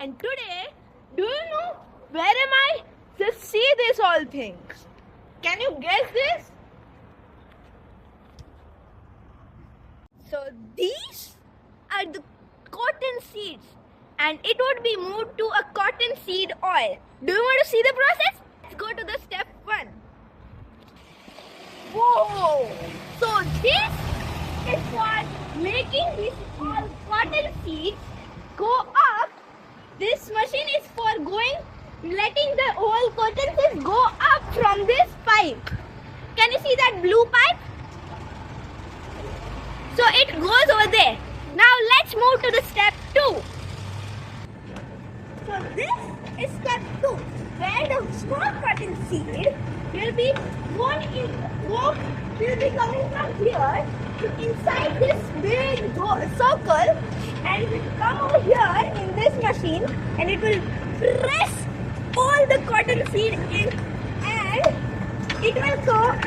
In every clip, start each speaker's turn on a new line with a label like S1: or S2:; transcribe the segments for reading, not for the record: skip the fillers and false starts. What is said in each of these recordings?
S1: And today, do you know where am I? Just see this all things. Can you guess this? So these are the cotton seeds, and it would be moved to a cotton seed oil. Do you want to see the process? Let's go to the step 1. Whoa! So this is for making these all cotton seeds go up. This machine is for letting the whole cotton seeds go up from this pipe. Can you see that blue pipe? So it goes over there. Now let's move to the step 2. So this is step 2, where the small cotton seed will be coming from here to inside this big circle, and it will come over here in this machine, and it will press all the cotton seed in, and it will come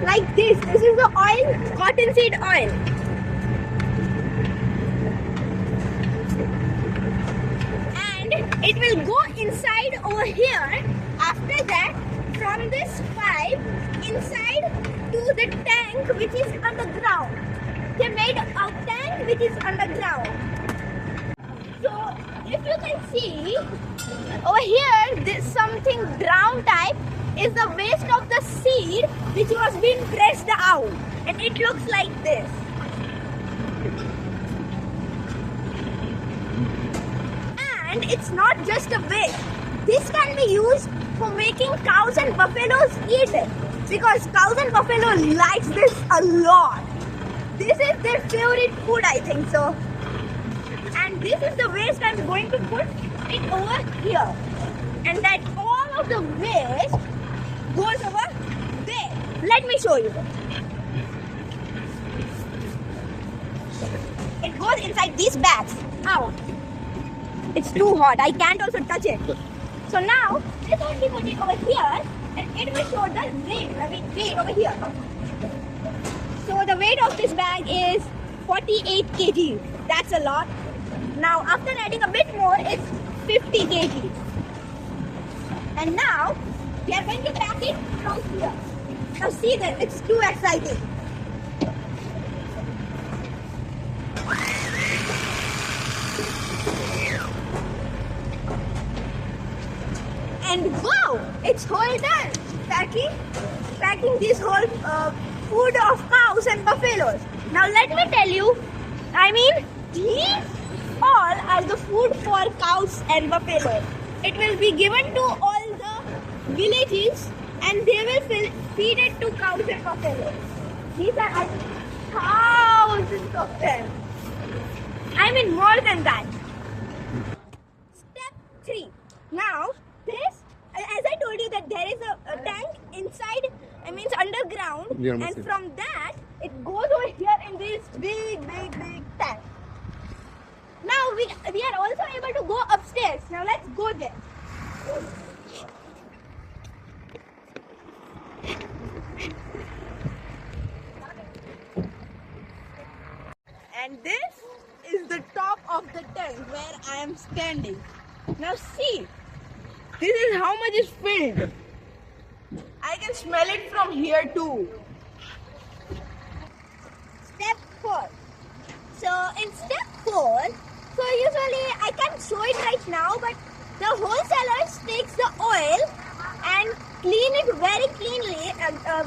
S1: like this. This is the oil, cotton seed oil. And it will go inside over here. After that, from this pipe inside to the tank which is underground. They made a tank which is underground. So if you can see over here, this something brown type is the waste of the seed which was being pressed out, and it looks like this. And it's not just a waste. This can be used for making cows and buffaloes eat it, because cows and buffaloes likes this a lot. This is their favorite food, I think so. And this is the waste I'm going to put it over here, and that all of the waste goes over there. Let me show you. It goes inside these bags. Out. It's too hot. I can't also touch it. So now, let's only put it over here, and it will show the weight over here. So the weight of this bag is 48 kg. That's a lot. Now, after adding a bit more, it's 50 kg. And now, we are going to pack it from here. Now see that, it's too exciting. And wow, it's whole done. Packing this whole food of cows and buffaloes. Now let me tell you, these all are the food for cows and buffaloes. It will be given to all the villages, and they will feed it to cows and buffaloes. These are thousands of them. More than that. Step 3. Now, this, as I told you that there is a tank inside, underground, and from that, it goes over here in this big tank. Now, we are also able to go upstairs. Now, let's go there. And this is the top of the tank where I am standing. Now see, this is how much is filled. I can smell it from here too. Step 4. So in step 4, usually I can't show it right now, but the wholesalers takes the oil and clean it very cleanly,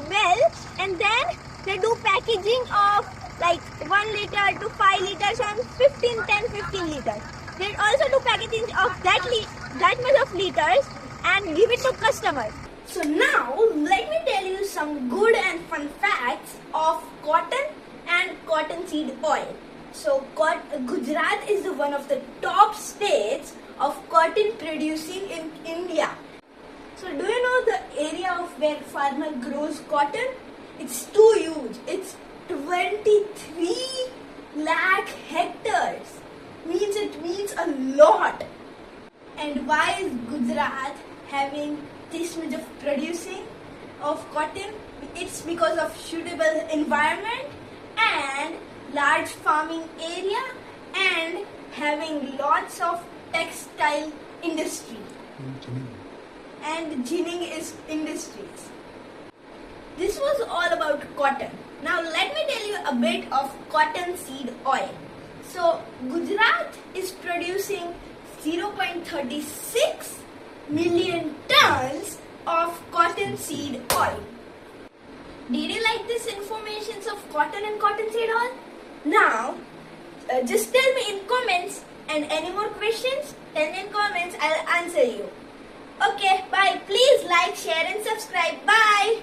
S1: well, and then they do packaging of like 1 liter to 5 liters and 15 liters. They also do packaging of that much of liters and give it to customers. So now let me tell you some good and fun facts of cotton and cottonseed oil. So Gujarat is one of the top states of cotton producing in India. So do you know the area of where farmer grows cotton? It's too huge. It's 23 lakh hectares. It means a lot. And why is Gujarat having this much of producing of cotton? It's because of suitable environment and large farming area and having lots of textile industry. And ginning is industries. This was all about cotton. Now let me tell you a bit of cottonseed oil. So Gujarat is producing 0.36 million tons of cottonseed oil. Did you like this information of cotton and cottonseed oil? Now, just tell me in comments, and any more questions, tell me in comments, I'll answer you. Okay, bye. Please like, share and subscribe. Bye.